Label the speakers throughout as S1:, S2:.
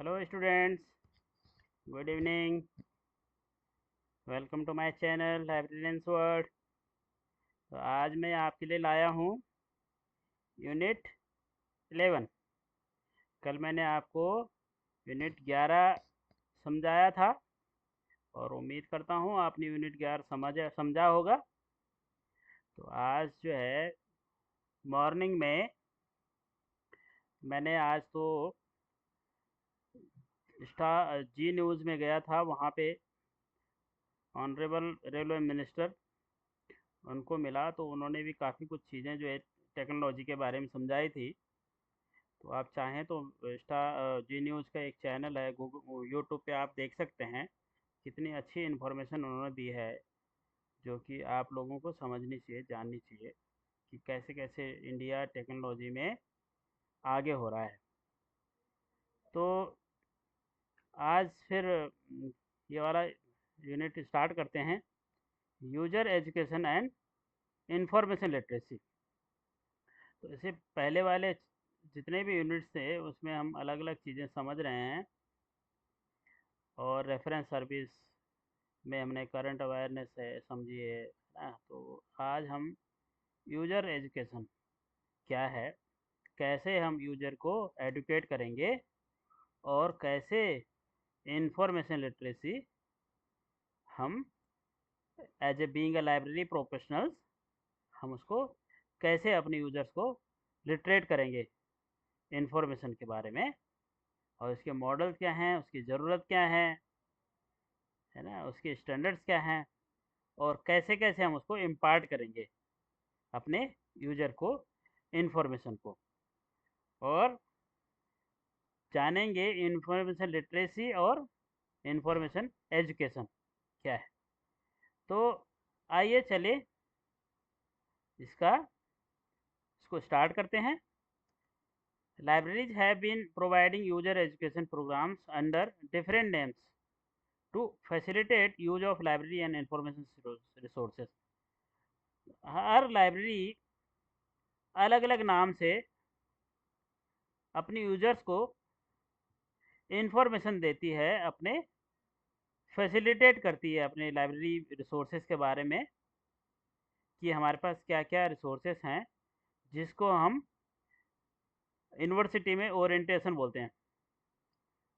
S1: Hello students, good evening. Welcome to my channel librarians world. तो आज मैं आपके लिए लाया हूँ यूनिट 11। कल मैंने आपको यूनिट 11 समझाया था और उम्मीद करता हूँ आपने यूनिट 11 समझा होगा। तो आज जो है मॉर्निंग में मैंने आज तो जी न्यूज़ में गया था। वहाँ पे ऑनरेबल रेलवे मिनिस्टर उनको मिला तो उन्होंने भी काफ़ी कुछ चीज़ें जो है टेक्नोलॉजी के बारे में समझाई थी। तो आप चाहें तो जी न्यूज़ का एक चैनल है, गूगल यूट्यूब पे आप देख सकते हैं। कितनी अच्छी इन्फॉर्मेशन उन्होंने दी है जो कि आप लोगों को समझनी चाहिए, जाननी चाहिए कि कैसे कैसे इंडिया टेक्नोलॉजी में आगे हो रहा है। तो आज फिर ये वाला यूनिट स्टार्ट करते हैं, user education and information literacy. तो इससे पहले वाले जितने भी यूनिट्स थे उसमें हम अलग अलग चीज़ें समझ रहे हैं और रेफरेंस सर्विस में हमने करंट अवेयरनेस है समझी है ना। तो आज हम यूज़र एजुकेशन क्या है, कैसे हम यूज़र को एडुकेट करेंगे और कैसे इंफॉर्मेशन लिटरेसी हम as a being a library professionals हम उसको कैसे अपने यूज़र्स को लिटरेट करेंगे इंफॉर्मेशन के बारे में, और उसके मॉडल क्या हैं, उसकी ज़रूरत क्या है ना, उसके स्टैंडर्ड्स क्या हैं और कैसे कैसे हम उसको इम्पार्ट करेंगे अपने यूज़र को इंफॉर्मेशन को। और जानेंगे इंफॉर्मेशन लिटरेसी और इंफॉर्मेशन एजुकेशन क्या है। तो आइए चले इसको स्टार्ट करते हैं। Libraries have been providing user education programs under different names to facilitate use of library and information resources. हर लाइब्रेरी अलग अलग नाम से अपनी यूजर्स को इंफॉर्मेशन देती है, अपने फैसिलिटेट करती है अपने लाइब्रेरी रिसोर्सेज के बारे में कि हमारे पास क्या क्या रिसोर्सेज हैं, जिसको हम यूनिवर्सिटी में ओरिएंटेशन बोलते हैं।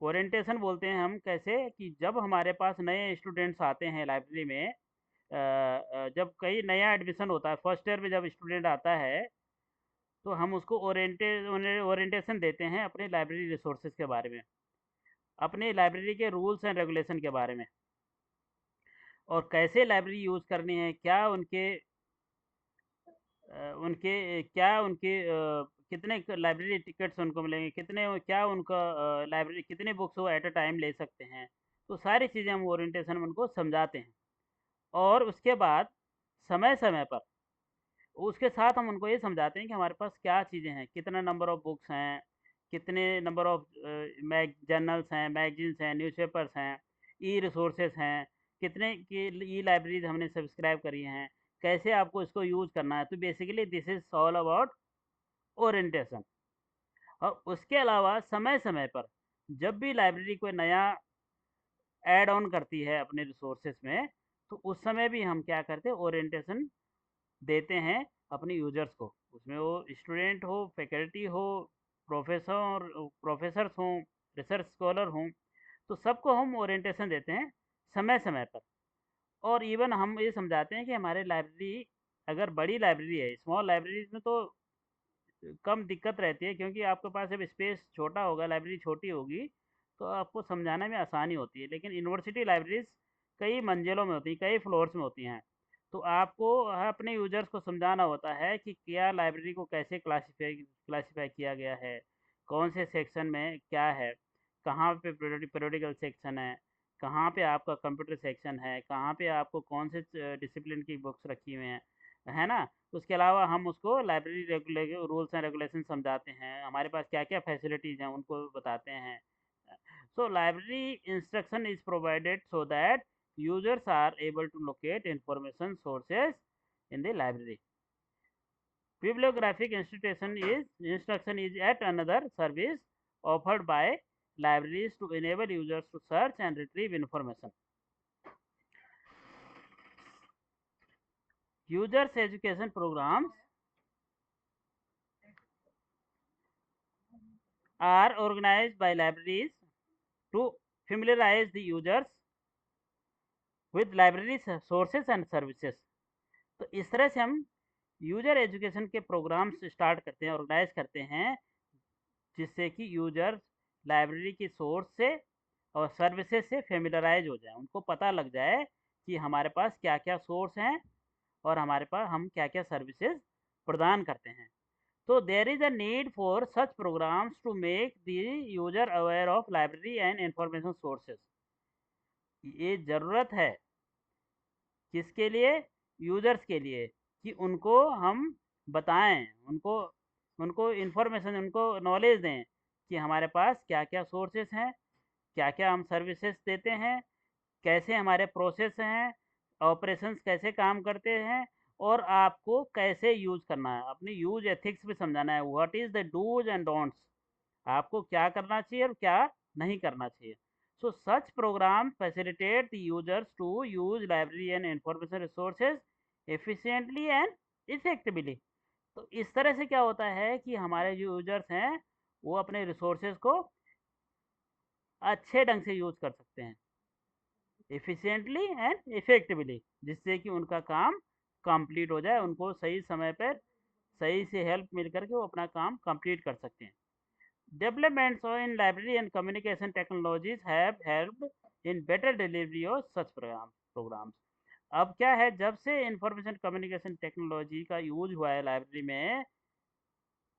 S1: ओरिएंटेशन बोलते हैं हम कैसे कि जब हमारे पास नए स्टूडेंट्स आते हैं लाइब्रेरी में, जब कई नया एडमिशन होता है, फर्स्ट ईयर में जब स्टूडेंट आता है तो हम उसको ओरिएंटेशन देते हैं अपने लाइब्रेरी रिसोर्सेज के बारे में, अपने लाइब्रेरी के रूल्स एंड रेगुलेशन के बारे में, और कैसे लाइब्रेरी यूज़ करनी है, क्या उनके उनके क्या उनके कितने लाइब्रेरी टिकट्स उनको मिलेंगे, कितने क्या उनका लाइब्रेरी कितने बुक्स वो एट अ टाइम ले सकते हैं। तो सारी चीज़ें हम ओरिएंटेशन में उनको समझाते हैं। और उसके बाद समय समय पर उसके साथ हम उनको ये समझाते हैं कि हमारे पास क्या चीज़ें हैं, कितना नंबर ऑफ़ बुक्स हैं, कितने नंबर ऑफ़ जर्नल्स हैं, मैगज़ीन्स हैं, न्यूज़पेपर्स हैं, ई रिसोर्सेज़ हैं, कितने की ई लाइब्रेरीज़ हमने सब्सक्राइब करी हैं, कैसे आपको इसको यूज़ करना है। तो basically this is all about orientation. और उसके अलावा समय समय पर जब भी लाइब्रेरी कोई नया ऐड ऑन करती है अपने रिसोर्सेज में, तो उस समय भी हम क्या करते हैं, ओरिएंटेशन देते हैं अपने यूजर्स को। उसमें वो स्टूडेंट हो, फैकल्टी हो, प्रोफेसर्स हों, रिसर्च स्कॉलर हों, तो सबको हम ओरिएंटेशन देते हैं समय समय पर। और इवन हम ये समझाते हैं कि हमारे लाइब्रेरी अगर बड़ी लाइब्रेरी है, स्मॉल लाइब्रेरीज में तो कम दिक्कत रहती है, क्योंकि आपके पास जब स्पेस छोटा होगा, लाइब्रेरी छोटी होगी, तो आपको समझाने में आसानी होती है। लेकिन यूनिवर्सिटी लाइब्रेरीज कई मंजिलों में होती हैं, कई फ्लोर्स में होती हैं। तो आपको अपने यूजर्स को समझाना होता है कि क्या लाइब्रेरी को कैसे क्लासीफाई किया गया है, कौन से सेक्शन में क्या है, कहाँ पे पीरियोडिकल सेक्शन है, कहाँ पे आपका कंप्यूटर सेक्शन है, कहाँ पे आपको कौन से डिसिप्लिन की बुक्स रखी हुई हैं, है ना। उसके अलावा हम उसको लाइब्रेरी रूल्स एंड रेगुलेशन समझाते हैं, हमारे पास क्या-क्या फैसिलिटीज़ हैं उनको बताते हैं। So library instruction is provided so that users are able to locate information sources in the library. Bibliographic instruction is yet another service offered by libraries to enable users to search and retrieve information. Users education programs are organized by libraries to familiarize the users with library sources and services. तो इस तरह से हम user education के programmes start करते हैं, organise करते हैं, जिससे कि यूजर्स लाइब्रेरी की सोर्स से और सर्विसेज से फेमिलराइज हो जाए, उनको पता लग जाए कि हमारे पास क्या क्या सोर्स हैं और हमारे पास हम क्या क्या सर्विसेज प्रदान करते हैं. तो there is a need for such programs to make the user aware of library and information sources. ये ज़रूरत है किसके लिए? यूजर्स के लिए, कि उनको हम बताएं, उनको उनको इन्फॉर्मेशन, उनको नॉलेज दें कि हमारे पास क्या क्या सोर्सेस हैं, क्या क्या हम सर्विसेज देते हैं, कैसे हमारे प्रोसेस हैं, ऑपरेशंस कैसे काम करते हैं, और आपको कैसे यूज़ करना है. अपनी यूज एथिक्स भी समझाना है. What is the dos and don'ts, आपको क्या करना चाहिए और क्या नहीं करना चाहिए. So such programs facilitate the users to use library and information resources efficiently and effectively. तो इस तरह से क्या होता है कि हमारे जो यूजर्स हैं वो अपने रिसोर्सेज को अच्छे ढंग से यूज कर सकते हैं, एफिशिएंटली एंड इफेक्टिवली, जिससे कि उनका काम कंप्लीट हो जाए, उनको सही समय पर सही से हेल्प मिल करके वो अपना काम कंप्लीट कर सकते हैं. Developments in library and communication technologies have helped in better delivery of such programs. अब क्या है, जब से इंफॉर्मेशन कम्युनिकेशन टेक्नोलॉजी का यूज हुआ है लाइब्रेरी में,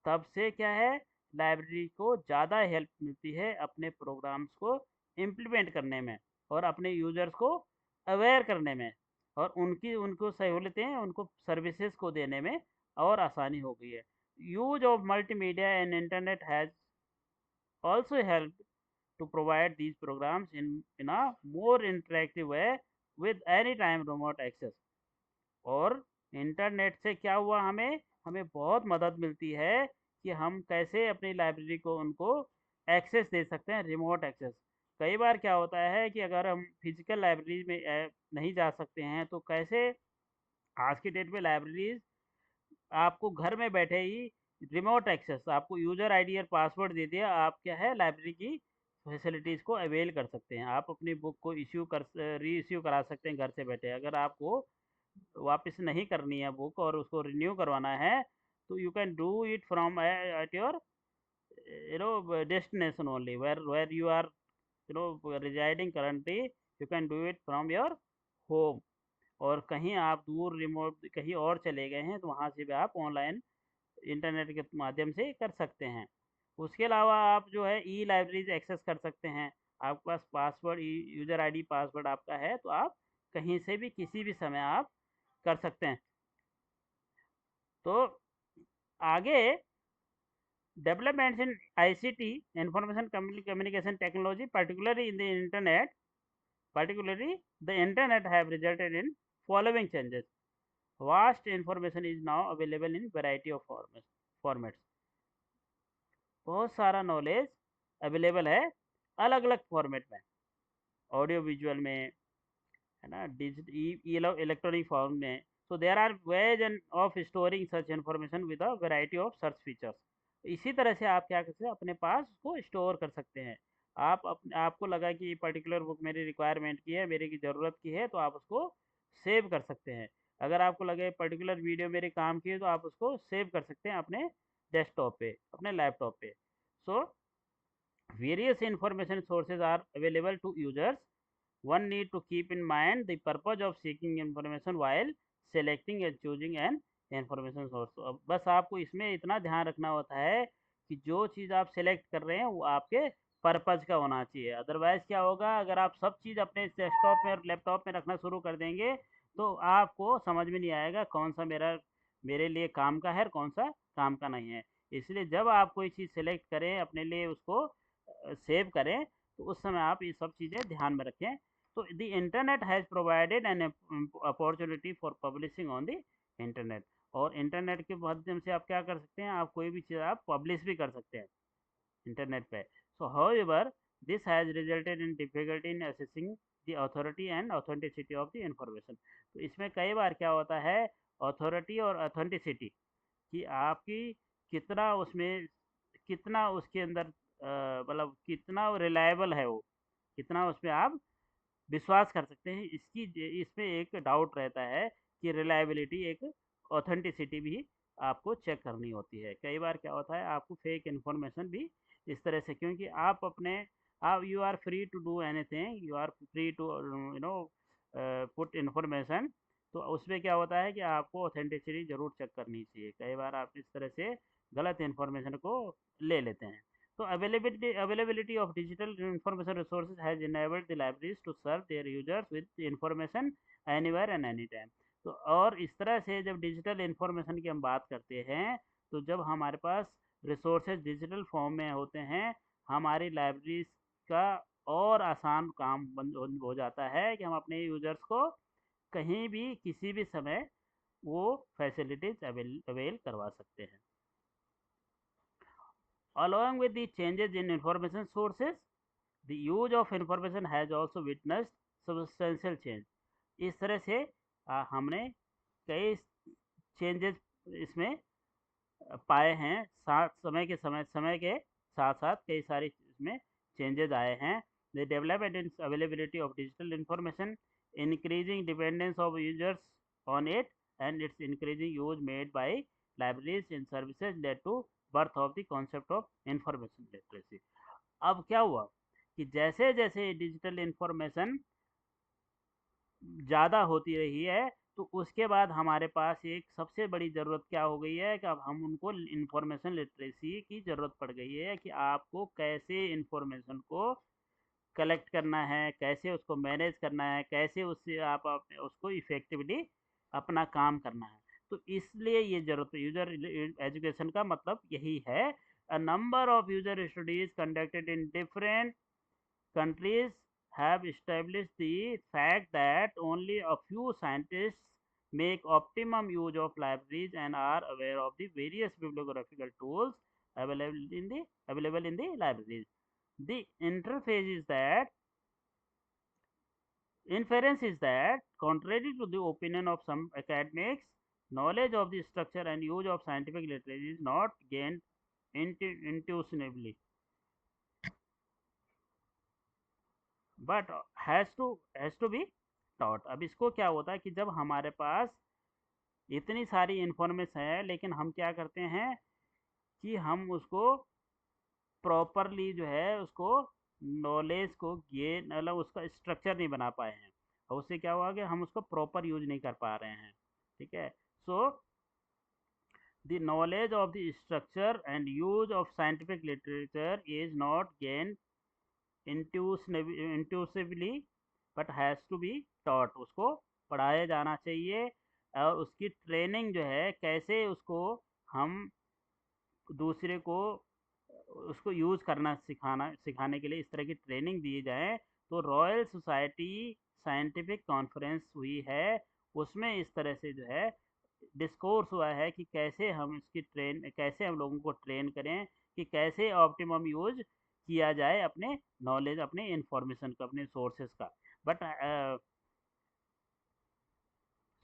S1: तब से क्या है, लाइब्रेरी को ज़्यादा हेल्प मिलती है अपने प्रोग्राम्स को इम्प्लीमेंट करने में और अपने यूजर्स को अवेयर करने में, और उनको सहूलतें, उनको सर्विसेज को देने में और आसानी हो गई है. Use of multimedia and internet has also helped to provide these programs in a more interactive way with anytime remote access. और इंटरनेट से क्या हुआ, हमें हमें बहुत मदद मिलती है कि हम कैसे अपनी लाइब्रेरी को उनको एक्सेस दे सकते हैं, रिमोट एक्सेस. कई बार क्या होता है कि अगर हम फिजिकल लाइब्रेरी में नहीं जा सकते हैं, तो कैसे आज की डेट में लाइब्रेरीज आपको घर में बैठे ही रिमोट एक्सेस, आपको यूज़र आईडी और पासवर्ड दे दिया, आप क्या है लाइब्रेरी की फैसिलिटीज़ को अवेल कर सकते हैं. आप अपनी बुक को री इश्यू करा सकते हैं घर से बैठे. अगर आपको वापस नहीं करनी है बुक और उसको रिन्यू करवाना है, तो you can do it from at your destination only, where you are residing currently. You can do it from your home. और कहीं आप दूर रिमोट कहीं और चले गए हैं, तो वहाँ से भी आप ऑनलाइन इंटरनेट के माध्यम से कर सकते हैं. उसके अलावा आप जो है ई लाइब्रेरीज एक्सेस कर सकते हैं. आपके पास पासवर्ड, यूज़र आईडी पासवर्ड आपका है, तो आप कहीं से भी किसी भी समय आप कर सकते हैं. तो आगे developments in ICT, information communication technology, particularly the internet have resulted in following changes. Vast information is now available in variety of formats. बहुत सारा नॉलेज अवेलेबल है अलग अलग फॉर्मेट में, ऑडियो विजुअल में, है ना, डिजिटल इलेक्ट्रॉनिक फॉर्म में. So there are ways and of storing such information with a variety of search features. इसी तरह से आप क्या कर सकते हैं, अपने पास उसको स्टोर कर सकते हैं. आपको लगा कि पर्टिकुलर बुक मेरी रिक्वायरमेंट की है, मेरी की ज़रूरत की है, तो आप उसको सेव कर सकते हैं. अगर आपको लगे पर्टिकुलर वीडियो मेरे काम की है, तो आप उसको सेव कर सकते हैं अपने डेस्कटॉप पे, अपने लैपटॉप पे. सो various information sources are available to users. One need to keep in mind the purpose of seeking information while selecting and choosing an information source. अब बस आपको इसमें इतना ध्यान रखना होता है कि जो चीज़ आप सेलेक्ट कर रहे हैं वो आपके पर्पज़ का होना चाहिए. अदरवाइज़ क्या होगा, अगर आप सब चीज़ अपने डेस्कटॉप में और लैपटॉप में रखना शुरू कर देंगे, तो आपको समझ में नहीं आएगा कौन सा मेरे लिए काम का है और कौन सा काम का नहीं है. इसलिए जब आप कोई चीज़ सेलेक्ट करें, अपने लिए उसको सेव करें, तो उस समय आप ये सब चीज़ें ध्यान में रखें. तो the internet has provided an opportunity for publishing on the internet. और इंटरनेट के माध्यम से आप क्या कर सकते हैं, आप कोई भी चीज़ आप पब्लिश भी कर सकते हैं इंटरनेट पे. सो however This has resulted in difficulty in assessing the authority and authenticity of the information. तो इसमें कई बार क्या होता है, अथॉरिटी और ऑथेंटिसिटी कि आपकी कितना उसमें, कितना उसके अंदर मतलब कितना रिलायबल है वो, कितना उसमें आप विश्वास कर सकते हैं, इसकी इसमें एक डाउट रहता है कि रिलायबिलिटी, एक ऑथेंटिसिटी भी आपको चेक करनी होती है। कई बार क्या होता है, आपको फेक इन्फॉर्मेशन भी इस तरह से, क्योंकि आप अपने, आप you are free to do anything, you are free to put information, तो उसमें क्या होता है कि आपको ऑथेंटिसिटी ज़रूर चेक करनी चाहिए। कई बार आप इस तरह से गलत इन्फॉर्मेशन को ले लेते हैं। So availability of digital information resources has enabled the libraries to serve their users with information anywhere and anytime. तो और इस तरह से जब डिजिटल इन्फॉर्मेशन की हम बात करते हैं, तो जब हमारे पास रिसोर्सेज डिजिटल फॉर्म में होते हैं, हमारी लाइब्रेरीज का और आसान काम बंद हो जाता है कि हम अपने यूजर्स को कहीं भी किसी भी समय वो फैसिलिटीज अवेल करवा सकते हैं। Along with the changes in information sources, the use of information has also witnessed substantial change. इस तरह से हमने कई चेंजेस इसमें पाए हैं, साथ समय के साथ साथ कई सारी इसमें चेंजेस आए हैं। The development in availability of digital information, increasing dependence of users on it and its increasing use made by libraries in services led to birth of the concept of information literacy. अब क्या हुआ कि जैसे जैसे digital information ज़्यादा होती रही है, तो उसके बाद हमारे पास एक सबसे बड़ी ज़रूरत क्या हो गई है कि अब हम उनको इंफॉर्मेशन लिटरेसी की ज़रूरत पड़ गई है कि आपको कैसे इंफॉर्मेशन को कलेक्ट करना है, कैसे उसको मैनेज करना है, कैसे उससे आप उसको इफ़ेक्टिवली अपना काम करना है। तो इसलिए ये ज़रूरत है, यूज़र एजुकेशन का मतलब यही है। A number of user studies conducted in different countries have established the fact that only a few scientists make optimum use of libraries and are aware of the various bibliographical tools available in the libraries. The interface is that inference is that, contrary to the opinion of some academics, knowledge of the structure and use of scientific literature is not gained intuitively, but has to be taught. अब इसको क्या होता है कि जब हमारे पास इतनी सारी इन्फॉर्मेशन है, लेकिन हम क्या करते हैं कि हम उसको प्रॉपरली जो है उसको नॉलेज को गेन, मतलब उसका स्ट्रक्चर नहीं बना पाए हैं, और उससे क्या हुआ कि हम उसको प्रॉपर यूज नहीं कर पा रहे हैं। ठीक है, so the knowledge of the structure and use of scientific literature is not gain intuitively but has to be taught. उसको पढ़ाया जाना चाहिए, और उसकी ट्रेनिंग जो है कैसे उसको हम दूसरे को उसको यूज़ करना सिखाने के लिए इस तरह की ट्रेनिंग दी जाए। तो रॉयल सोसाइटी साइंटिफिक कॉन्फ्रेंस हुई है, उसमें इस तरह से जो है डिस्कोर्स हुआ है कि कैसे हम इसकी कैसे हम लोगों को ट्रेन करें कि कैसे ऑप्टिमम यूज किया जाए अपने नॉलेज, अपने इंफॉर्मेशन का, अपने सोर्सेज का। But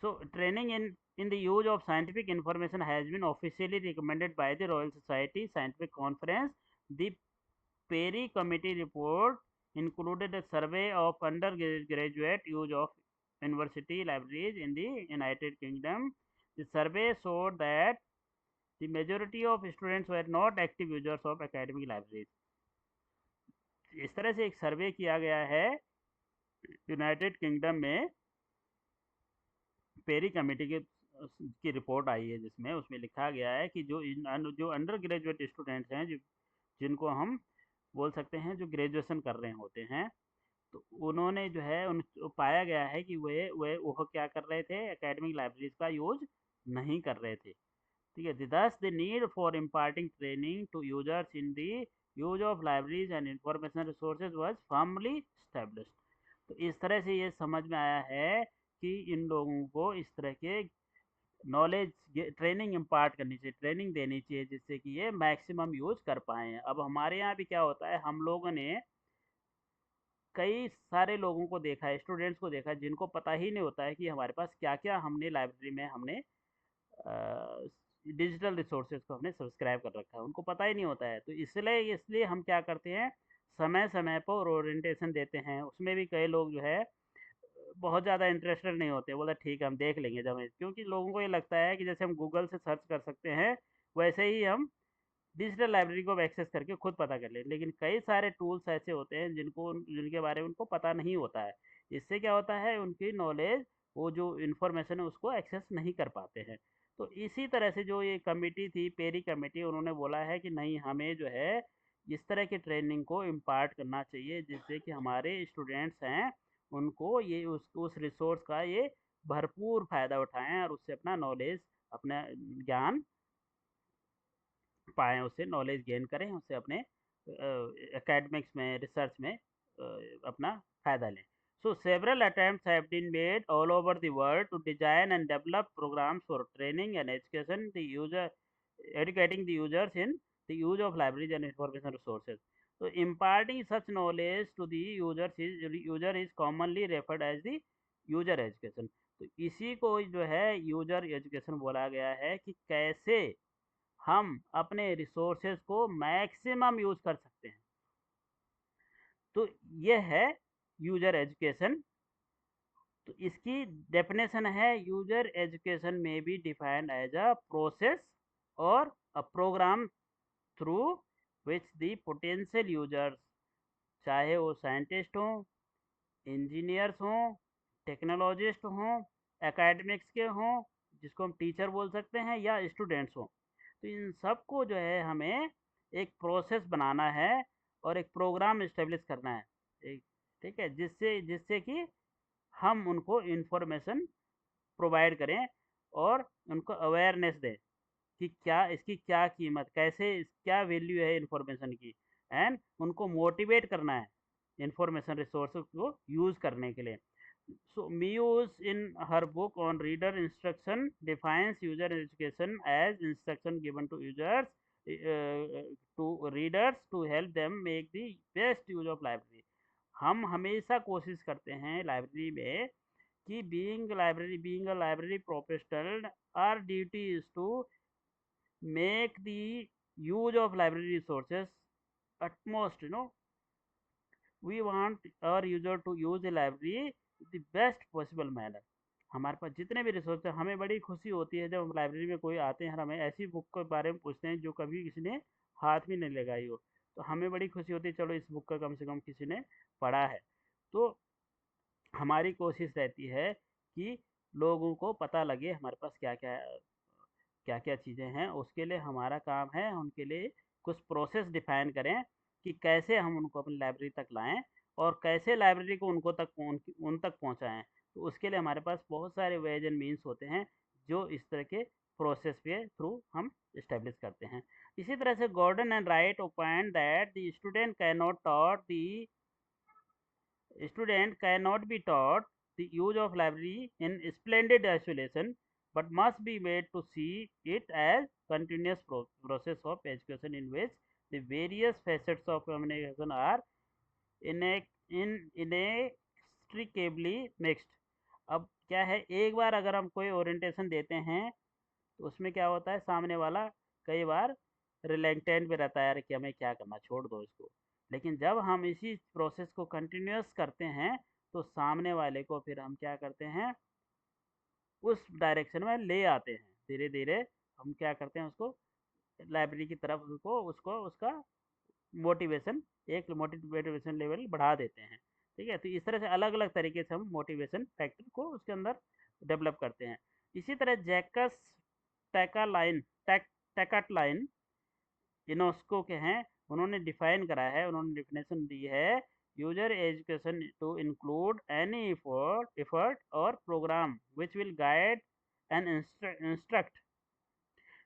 S1: so training in the use of scientific information has been officially recommended by the Royal Society Scientific Conference. The Perry Committee report included a survey of undergraduate use of university libraries in the United Kingdom. The survey showed that the majority of students were not active users of academic libraries. इस तरह से एक सर्वे किया गया है United kingdom में, peri committee की report आई है, जिसमें उसमें लिखा गया है कि जो अंडर ग्रेजुएट स्टूडेंट्स हैं, जिनको हम बोल सकते हैं जो ग्रेजुएशन कर रहे होते हैं, तो उन्होंने जो है पाया गया है कि वो क्या कर रहे थे, एकेडमिक लाइब्रेरीज का यूज नहीं कर रहे थे। ठीक है, thus the need for imparting training to users in the use of libraries and information resources was firmly established. तो इस तरह से ये समझ में आया है कि इन लोगों को इस तरह के नॉलेज ट्रेनिंग इम्पार्ट करनी चाहिए, ट्रेनिंग देनी चाहिए, जिससे कि ये मैक्सिमम यूज कर पाएँ। अब हमारे यहाँ भी क्या होता है, हम लोगों ने कई सारे लोगों को देखा है, स्टूडेंट्स को देखा है जिनको पता ही नहीं होता है कि हमारे पास क्या-क्या हमने लाइब्रेरी में हमने डिजिटल रिसोर्सेज को हमने सब्सक्राइब कर रखा है, उनको पता ही नहीं होता है। तो इसलिए इसलिए हम क्या करते हैं, समय समय पर ओरिएंटेशन देते हैं। उसमें भी कई लोग जो है बहुत ज़्यादा इंटरेस्टेड नहीं होते, बोला ठीक है हम देख लेंगे जब, क्योंकि लोगों को ये लगता है कि जैसे हम गूगल से सर्च कर सकते हैं वैसे ही हम डिजिटल लाइब्रेरी को एक्सेस करके खुद पता कर ले। लेकिन कई सारे टूल्स ऐसे होते हैं जिनके बारे में उनको पता नहीं होता है। इससे क्या होता है, उनकी नॉलेज, वो जो इन्फॉर्मेशन है उसको एक्सेस नहीं कर पाते हैं। तो इसी तरह से जो ये कमेटी थी, पेरी कमेटी, उन्होंने बोला है कि नहीं, हमें जो है इस तरह की ट्रेनिंग को इम्पार्ट करना चाहिए जिससे कि हमारे स्टूडेंट्स हैं उनको ये उस रिसोर्स का ये भरपूर फ़ायदा उठाएं और उससे अपना नॉलेज, अपना ज्ञान पाएँ, उससे नॉलेज गेन करें, उससे अपने एकेडमिक्स में, रिसर्च में अपना फ़ायदा लें। So several attempts have been made all over the world to design and develop programs for training and educating the users in the use of libraries and information resources. So imparting such knowledge to the user is commonly referred as the user education. तो इसी को जो है user education बोला गया है कि कैसे हम अपने रिसोर्सेज को मैक्सिमम यूज कर सकते हैं। तो यह है यूजर एजुकेशन। तो इसकी डेफिनेशन है, यूजर एजुकेशन में be defined as a process और a program through which the potential users, चाहे वो साइंटिस्ट हों, इंजीनियर्स हों, टेक्नोलॉजिस्ट हों, एकेडमिक्स के हों, जिसको हम टीचर बोल सकते हैं, या स्टूडेंट्स हों, तो इन सब को जो है हमें एक प्रोसेस बनाना है और एक प्रोग्राम इस्टेब्लिश करना है, एक, ठीक है, जिससे जिससे कि हम उनको इन्फॉर्मेशन प्रोवाइड करें और उनको अवेयरनेस दें कि क्या इसकी क्या कीमत, कैसे क्या वैल्यू है इन्फॉर्मेशन की, एंड उनको मोटिवेट करना है इंफॉर्मेशन रिसोर्स को यूज़ करने के लिए। So Muse in her book on reader instruction defines user education as instruction given to users, to readers, to help them make the best use of library. हम हमेशा कोशिश करते हैं लाइब्रेरी में कि being a library professional, our duty is to make the use of library resources utmost, we want our user to use the library the best possible manner. हमारे पास जितने भी रिसोर्स हैं, हमें बड़ी खुशी होती है जब हम लाइब्रेरी में कोई आते हैं और हमें ऐसी बुक के बारे में पूछते हैं जो कभी किसी ने हाथ भी नहीं लगाई हो, तो हमें बड़ी खुशी होती है, चलो इस बुक का कम से कम किसी ने पढ़ा है। तो हमारी कोशिश रहती है कि लोगों को पता लगे हमारे पास क्या क्या क्या क्या चीज़ें हैं। उसके लिए हमारा काम है उनके लिए कुछ प्रोसेस डिफाइन करें कि कैसे हम उनको अपनी लाइब्रेरी तक लाएं और कैसे लाइब्रेरी को उन तक पहुंचाएं। तो उसके लिए हमारे पास बहुत सारे वेज एंड मीन्स होते हैं जो इस तरह के प्रोसेस के थ्रू हम इस्टेब्लिश करते हैं। इसी तरह से Gordon and Wright opine that the student cannot be taught the use of library in splendid isolation, but must be made to see it as continuous process of education in which the various facets of communication are inextricably mixed. अब क्या है, एक बार अगर हम कोई orientation देते हैं तो उसमें क्या होता है, सामने वाला कई बार रिलेक्टेंट भी रहता है, यार कि हमें क्या करना, छोड़ दो इसको। लेकिन जब हम इसी प्रोसेस को कंटिन्यूस करते हैं तो सामने वाले को फिर हम क्या करते हैं, उस डायरेक्शन में ले आते हैं। धीरे धीरे हम क्या करते हैं, उसको लाइब्रेरी की तरफ उसको उसका मोटिवेशन, एक मोटिवेशन लेवल बढ़ा देते हैं। ठीक है, तो इस तरह से अलग अलग तरीके से हम मोटिवेशन फैक्टर को उसके अंदर डेवलप करते हैं। इसी तरह जैकस टैकाटलाइन यूनेस्को के हैं, उन्होंने डिफाइन करा है, उन्होंने डिफिनेशन दी है, user education to include any effort और program which will guide and instruct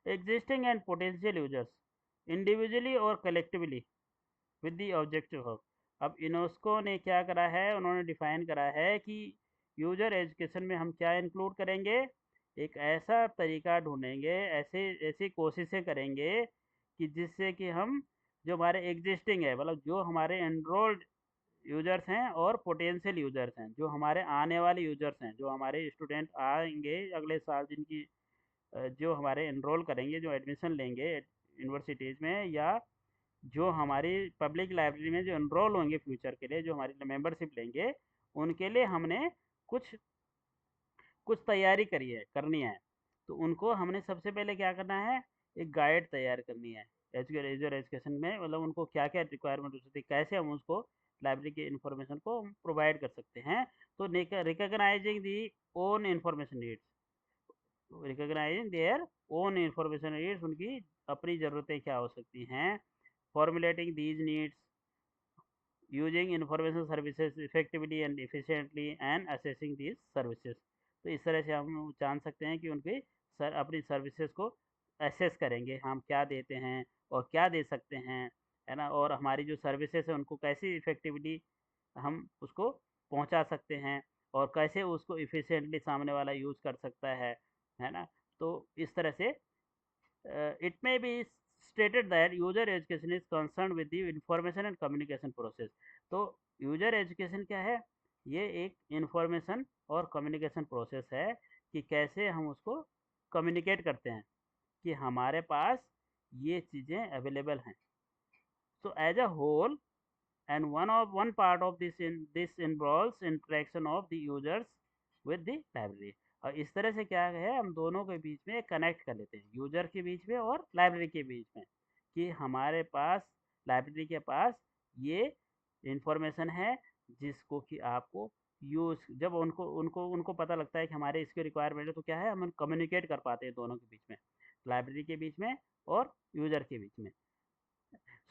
S1: existing and potential users individually or collectively with the objective of। अब यूनेस्को ने क्या करा है, उन्होंने डिफाइन करा है कि यूजर एजुकेशन में हम क्या इंक्लूड करेंगे, एक ऐसा तरीका ढूंढेंगे, ऐसे ऐसी कोशिशें करेंगे कि जिससे कि हम जो हमारे एग्जिस्टिंग है, मतलब जो हमारे एनरोल्ड यूजर्स हैं और पोटेंशियल यूजर्स हैं, जो हमारे आने वाले यूजर्स हैं, जो हमारे स्टूडेंट आएंगे अगले साल, जिनकी जो हमारे एनरोल करेंगे, जो एडमिशन लेंगे यूनिवर्सिटीज़ में, या जो हमारी पब्लिक लाइब्रेरी में जो एनरोल होंगे फ्यूचर के लिए, जो हमारी मेंबरशिप लेंगे, उनके लिए हमने कुछ कुछ तैयारी करनी है। तो उनको हमने सबसे पहले क्या करना है, एक गाइड तैयार करनी है एजुकेशन में, मतलब उनको क्या क्या रिक्वायरमेंट हो सकती है, कैसे हम उसको लाइब्रेरी की इंफॉर्मेशन को प्रोवाइड कर सकते हैं। तो recognising the own information needs, recognising their own information needs, उनकी अपनी ज़रूरतें क्या हो सकती हैं, formulating these needs, using information services effectively and efficiently and assessing these services. तो इस तरह से हम जान सकते हैं कि उनकी अपनी सर्विसेज को असेस करेंगे, हम क्या देते हैं और क्या दे सकते हैं, है ना, और हमारी जो सर्विसेज है उनको कैसे इफेक्टिवली हम उसको पहुंचा सकते हैं, और कैसे उसको इफिशिएंटली सामने वाला यूज़ कर सकता है ना। तो इस तरह से it may be stated that user education is concerned with the information and communication process। तो यूजर एजुकेशन क्या है, ये एक इंफॉर्मेशन और कम्युनिकेशन प्रोसेस है, कि कैसे हम उसको कम्युनिकेट करते हैं कि हमारे पास ये चीज़ें अवेलेबल हैं। So as a whole, and one part of this involves interaction of the users with the library। और इस तरह से क्या है, हम दोनों के बीच में कनेक्ट कर लेते हैं, यूजर के बीच में और लाइब्रेरी के बीच में, कि हमारे पास लाइब्रेरी के पास ये इंफॉर्मेशन है, जिसको कि आपको यूज़, जब उनको उनको उनको पता लगता है कि हमारे इसके रिक्वायरमेंट है, तो क्या है, हम कम्युनिकेट कर पाते हैं दोनों के बीच में, लाइब्रेरी के बीच में और यूजर के बीच में।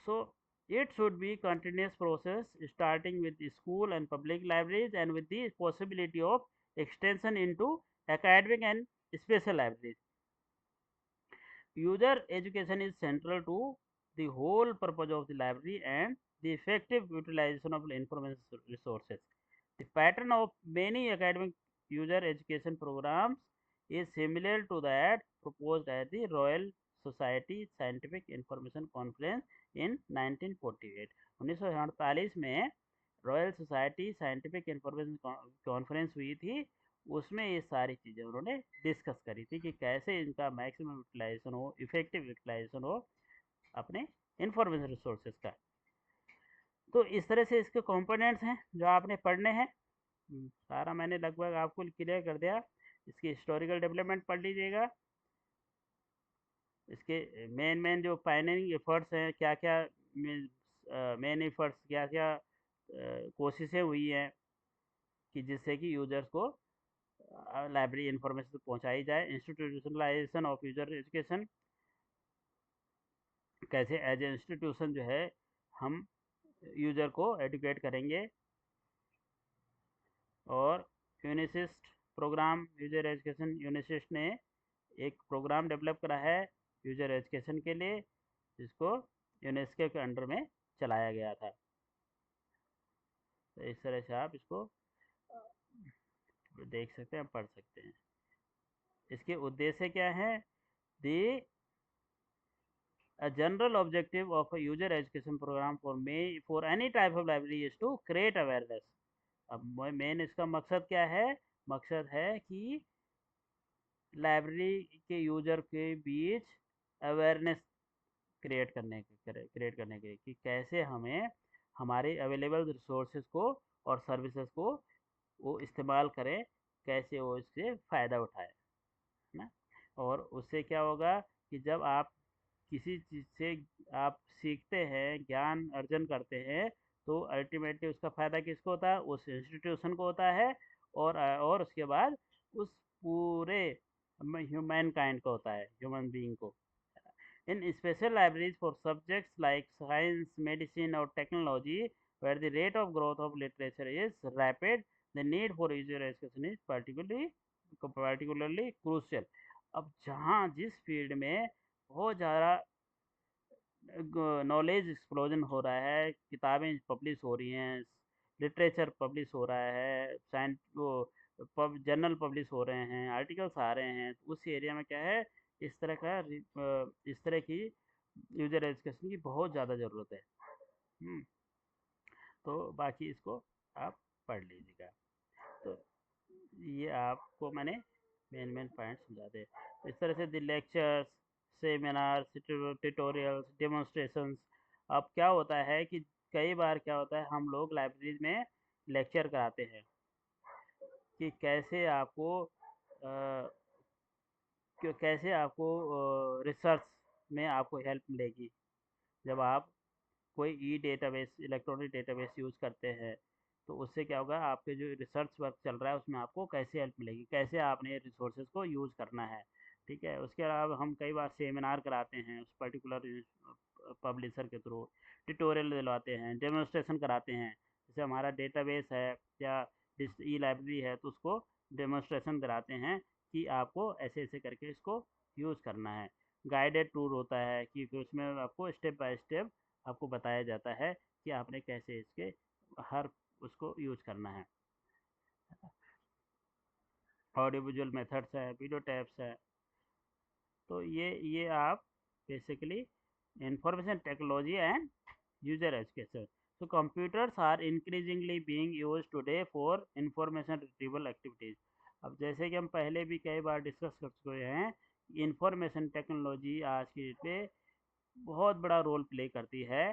S1: So it should be continuous process, starting with the school and public libraries, and with the possibility of extension into academic and special libraries. User education is central to the whole purpose of the library and the effective utilization of information resources. The pattern of many academic user education programs is similar to that proposed at the Royal Society Scientific Information Conference in 1948। 1948 में royal society scientific information conference हुई थी, उसमें ये सारी चीज़ें उन्होंने discuss करी थी, कि कैसे इनका मैक्सिमम यूटिलाइजेशन हो, इफेक्टिव यूटिलाइजेशन हो अपने इंफॉर्मेशन रिसोर्सेज का। तो इस तरह से इसके कंपोनेंट्स हैं जो आपने पढ़ने हैं। सारा मैंने लगभग आपको क्लियर कर दिया। इसकी हिस्टोरिकल डेवलपमेंट पढ़ लीजिएगा, इसके मेन जो पायनियरिंग एफर्ट्स हैं, क्या क्या मेन एफर्ट्स, क्या क्या कोशिशें हुई हैं, कि जिससे कि यूजर्स को लाइब्रेरी इंफॉर्मेशन पहुंचाई जाए। इंस्टीट्यूशनलाइजेशन ऑफ यूजर एजुकेशन, कैसे एज ए इंस्टीट्यूशन जो है हम यूजर को एडुकेट करेंगे। और UNISIST program, user education, UNISIST ने एक प्रोग्राम डेवलप करा है यूजर एजुकेशन के लिए, जिसको यूनेस्को के अंडर में चलाया गया था। तो इस तरह से आप इसको देख सकते हैं, पढ़ सकते हैं। इसके उद्देश्य क्या है, दी a general objective of a user education program for any type of library is to create awareness। अब मेन इसका मकसद क्या है, मकसद है कि लाइब्रेरी के यूजर के बीच अवेयरनेस क्रिएट करने के लिए, कि कैसे हमें हमारे अवेलेबल रिसोर्सेज को और सर्विसेज को वो इस्तेमाल करें, कैसे वो इससे फ़ायदा उठाए, है ना। और उससे क्या होगा, कि जब आप किसी चीज़ से आप सीखते हैं, ज्ञान अर्जन करते हैं, तो अल्टीमेटली उसका फ़ायदा किसको होता है, उस इंस्टीट्यूशन को होता है, और उसके बाद उस पूरे ह्यूमन काइंड को होता है, ह्यूमन बीइंग को। In special libraries for subjects like science, medicine or technology, where the rate of growth of literature is rapid, the need for user education is particularly crucial। अब जहाँ जिस field में बहुत ज़्यादा नॉलेज एक्सप्लोजन हो रहा है, किताबें पब्लिश हो रही हैं, लिटरेचर पब्लिश हो रहा है, साइंस वो जर्नल पब्लिश हो रहे हैं, आर्टिकल्स आ रहे हैं, तो उस एरिया में क्या है, इस तरह की यूजर एजुकेशन की बहुत ज़्यादा ज़रूरत है। तो बाकी इसको आप पढ़ लीजिएगा। तो ये आपको मैंने मेन पॉइंट समझा दे। इस तरह से the lectures, seminars, tutorials, demonstrations. अब क्या होता है कि कई बार क्या होता है, हम लोग लाइब्रेरीज में लेक्चर कराते हैं कि कैसे आपको रिसर्च में आपको हेल्प मिलेगी जब आप कोई ई डेटाबेस, इलेक्ट्रॉनिक डेटाबेस यूज़ करते हैं। तो उससे क्या होगा, आपके जो रिसर्च वर्क चल रहा है उसमें आपको कैसे हेल्प मिलेगी, कैसे आपने रिसोर्सेज को यूज़ करना है। ठीक है। उसके अलावा हम कई बार सेमिनार कराते हैं उस पर्टिकुलर पब्लिशर के थ्रू, ट्यूटोरियल दिलवाते हैं, डेमोन्स्ट्रेशन कराते हैं। जैसे हमारा डेटाबेस है या ई लाइब्रेरी है तो उसको डेमोन्स्ट्रेशन कराते हैं कि आपको ऐसे ऐसे करके इसको यूज़ करना है। गाइडेड टूर होता है कि फिर उसमें आपको स्टेप बाय स्टेप आपको बताया जाता है कि आपने कैसे इसके हर उसको यूज़ करना है। ऑडियो विजुअल मेथड्स है, वीडियो टैब्स है। तो ये आप basically information technology and user education. So computers are increasingly being used today for information retrieval activities. अब जैसे कि हम पहले भी कई बार डिस्कस कर चुके हैं, इंफॉर्मेशन टेक्नोलॉजी आज की डेट में बहुत बड़ा रोल प्ले करती है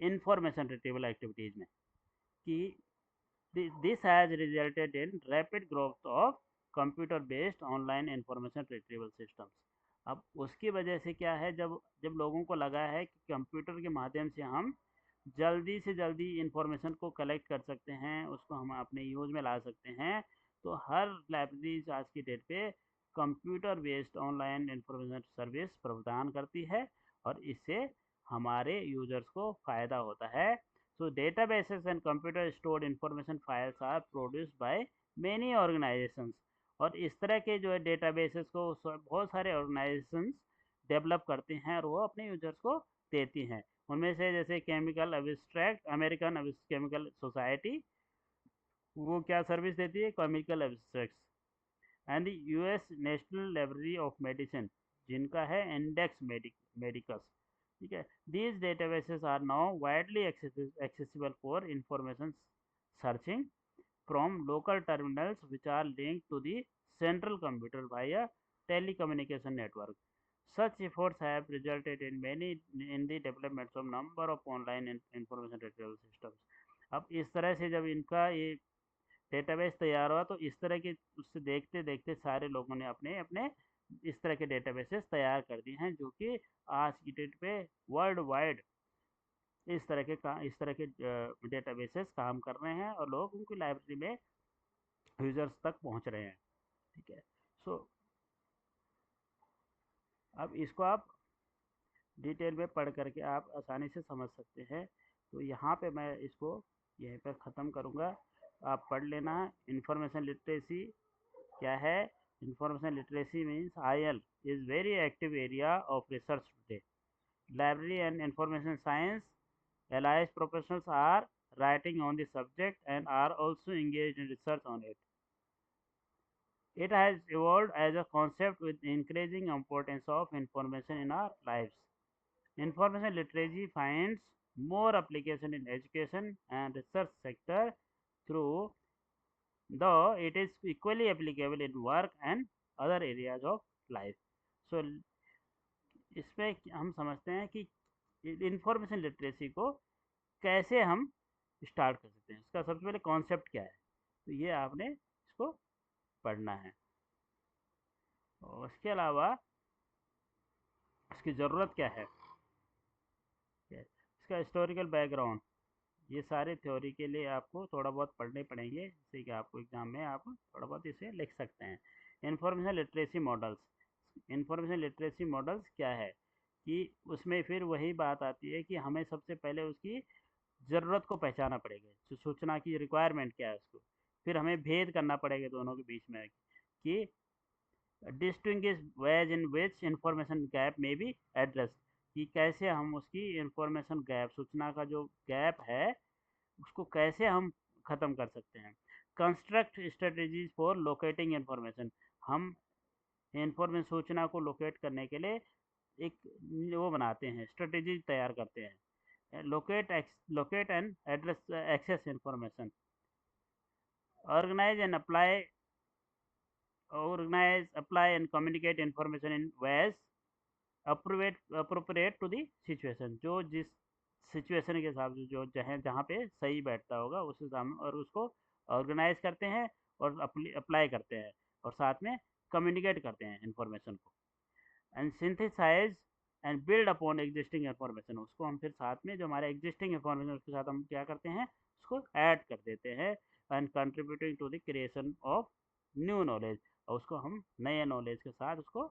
S1: इंफॉर्मेशन रिट्रीवल एक्टिविटीज़ में। कि this has resulted in rapid growth of computer based online information retrieval systems. अब उसकी वजह से क्या है, जब जब लोगों को लगा है कि कंप्यूटर के माध्यम से हम जल्दी से जल्दी इंफॉर्मेशन को कलेक्ट कर सकते हैं, उसको हम अपने यूज में ला सकते हैं, तो हर लाइब्रेरीज आज की डेट पे computer based online information service प्रदान करती है और इससे हमारे यूजर्स को फ़ायदा होता है। So databases and computer stored information files are produced by many organizations. और इस तरह के जो है डेटाबेसेस को बहुत सारे ऑर्गेनाइजेशंस डेवलप करते हैं और वो अपने यूजर्स को देती हैं। उनमें से जैसे chemical abstract, American chemical society, वो क्या सर्विस देती है, chemical abstracts. And the US national library of medicine, जिनका है इंडेक्स मेडिकस। ठीक है। These databases are now widely accessible for information searching from local terminals which are linked to the central computer via telecommunication network. Such efforts have resulted in many in the development of number of online information retrieval systems. अब इस तरह से जब इनका ये database तैयार हुआ तो इस तरह के उससे देखते देखते सारे लोगों ने अपने अपने इस तरह के डेटाबेसेस तैयार कर दिए हैं, जो कि आज की डेट पे वर्ल्ड वाइड इस तरह के डेटाबेसेस काम कर रहे हैं और लोग उनकी लाइब्रेरी में यूजर्स तक पहुंच रहे हैं। ठीक है। सो अब इसको आप डिटेल में पढ़ करके आप आसानी से समझ सकते हैं। तो यहाँ पे मैं इसको यहीं पर ख़त्म करूँगा, आप पढ़ लेना। इंफॉर्मेशन लिटरेसी क्या है? Information literacy means IL is very active area of research today. Library and information science allied professionals are writing on the subject and are also engaged in research on it. It has evolved as a concept with increasing importance of information in our lives. Information literacy finds more application in education and research sector through, though it is equally applicable in work and other areas of life. So इसमें हम समझते हैं कि information literacy को कैसे हम start कर सकते हैं, इसका सबसे पहले कॉन्सेप्ट क्या है, तो ये आपने इसको पढ़ना है। और उसके अलावा इसकी ज़रूरत क्या है, इसका हिस्टोरिकल बैकग्राउंड, ये सारे थ्योरी के लिए आपको थोड़ा बहुत पढ़ने पड़ेंगे, जिससे कि आपको एग्ज़ाम में आप थोड़ा बहुत इसे लिख सकते हैं। Information literacy models, information literacy models क्या है कि उसमें फिर वही बात आती है कि हमें सबसे पहले उसकी ज़रूरत को पहचाना पड़ेगा, सूचना की रिक्वायरमेंट क्या है उसको, फिर हमें भेद करना पड़ेगा दोनों के बीच में कि distinguish ways in which information gap में बी एड्रेस, कि कैसे हम उसकी इंफॉर्मेशन गैप, सूचना का जो गैप है उसको कैसे हम ख़त्म कर सकते हैं। Construct strategies for locating information, हम इंफॉर्मेशन सूचना को लोकेट करने के लिए एक वो बनाते हैं, स्ट्रेटजी तैयार करते हैं। locate and address access information, organize and apply and communicate information in ways appropriate to the situation, जो जिस सिचुएशन के हिसाब से जो जहाँ पे सही बैठता होगा उस हिसाब, और उसको ऑर्गेनाइज करते हैं और अप्लाई करते हैं और साथ में कम्युनिकेट करते हैं इन्फॉर्मेशन को, and synthesize and build upon existing information, उसको हम फिर साथ में जो हमारे एग्जिस्टिंग इन्फॉर्मेशन उसके साथ हम क्या करते हैं, उसको ऐड कर देते हैं, and contributing to the creation of new knowledge, और उसको हम नए नॉलेज के साथ उसको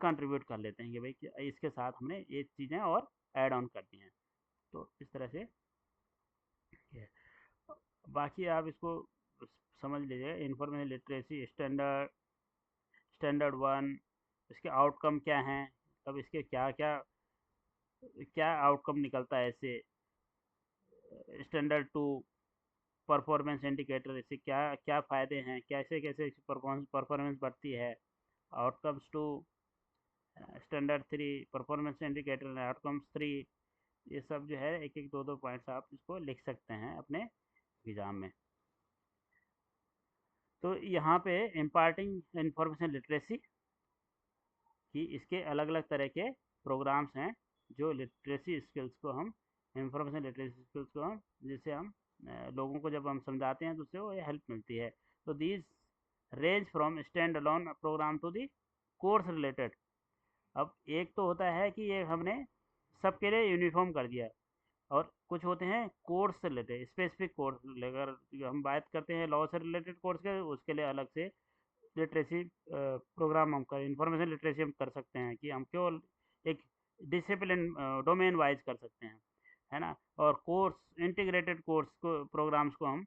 S1: कंट्रीब्यूट कर लेते हैं कि भाई इसके साथ हमने ये चीज़ें और ऐड ऑन कर दी हैं। तो इस तरह से ये बाकी आप इसको समझ लीजिए, इंफॉर्मेशन लिटरेसी स्टैंडर्ड 1, इसके आउटकम क्या हैं, तब इसके क्या क्या क्या आउटकम निकलता है इससे, स्टैंडर्ड 2 परफॉर्मेंस इंडिकेटर, इससे क्या क्या फ़ायदे हैं, कैसे कैसे परफॉर्मेंस बढ़ती है, outcomes 2, standard 3 performance indicator and outcomes 3, ये सब जो है एक एक दो दो पॉइंट्स आप इसको लिख सकते हैं अपने एग्ज़ाम में। तो यहाँ पे इम्पार्टिंग इंफॉर्मेशन लिटरेसी कि इसके अलग अलग तरह के प्रोग्राम्स हैं जो लिटरेसी स्किल्स को हम, इंफॉर्मेशन लिटरेसी स्किल्स को हम, जिससे हम लोगों को जब हम समझाते हैं तो उससे वो हेल्प मिलती है। तो these range from stand alone program to the course related. अब एक तो होता है कि ये हमने सबके लिए यूनिफॉर्म कर दिया, और कुछ होते हैं कोर्स से रिलेटेड, स्पेसिफिक कोर्स, अगर हम बात करते हैं लॉ से रिलेटेड कोर्स के, उसके लिए अलग से लिटरेसी प्रोग्राम हम कर, इंफॉर्मेशन लिटरेसी हम कर सकते हैं कि हम केवल एक डिसिप्लिन डोमेन वाइज कर सकते हैं, है ना, और कोर्स इंटीग्रेटेड कोर्स को प्रोग्राम्स को हम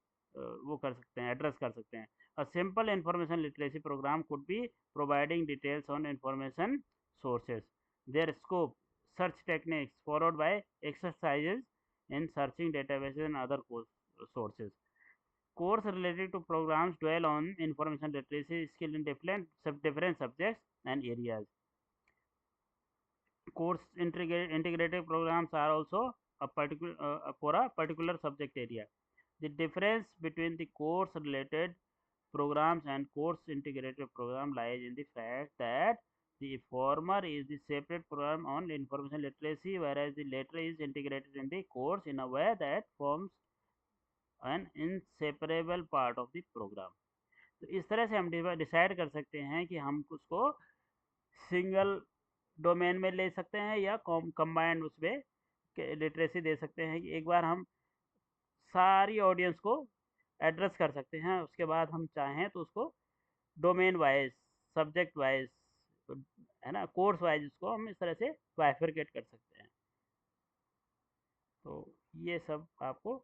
S1: वो कर सकते हैं, एड्रेस कर सकते हैं। A simple information literacy program could be providing details on information sources, their scope, search techniques, followed by exercises in searching databases and other sources. Course related to programs dwell on information literacy skill in different subjects and areas. Course integrated programs are also a particular for a particular subject area. The difference between the course related programs and course integrated program lies in the fact that the former is the separate program on information literacy, whereas the latter is integrated in the course in a way that forms an inseparable part of the program. तो इस तरह से हम decide कर सकते हैं कि हम उसको सिंगल डोमेन में ले सकते हैं या कंबाइंड उसमें लिटरेसी दे सकते हैं, कि एक बार हम सारी ऑडियंस को एड्रेस कर सकते हैं, उसके बाद हम चाहें तो उसको डोमेन वाइज, सब्जेक्ट वाइज, है ना, कोर्स वाइज उसको हम इस तरह से बाइफरकेट कर सकते हैं। तो ये सब आपको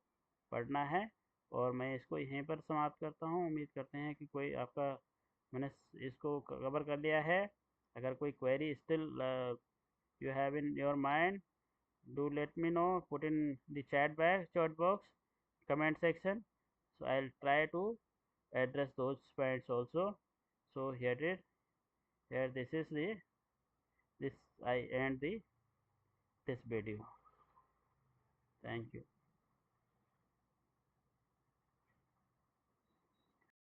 S1: पढ़ना है, और मैं इसको यहीं पर समाप्त करता हूँ। उम्मीद करते हैं कि कोई आपका, मैंने इसको कवर कर लिया है। अगर कोई query still you have in your mind, do let me know, put in the chat box, comment section, so I'll try to address those points also. So here this is the, this I end the this video. Thank you.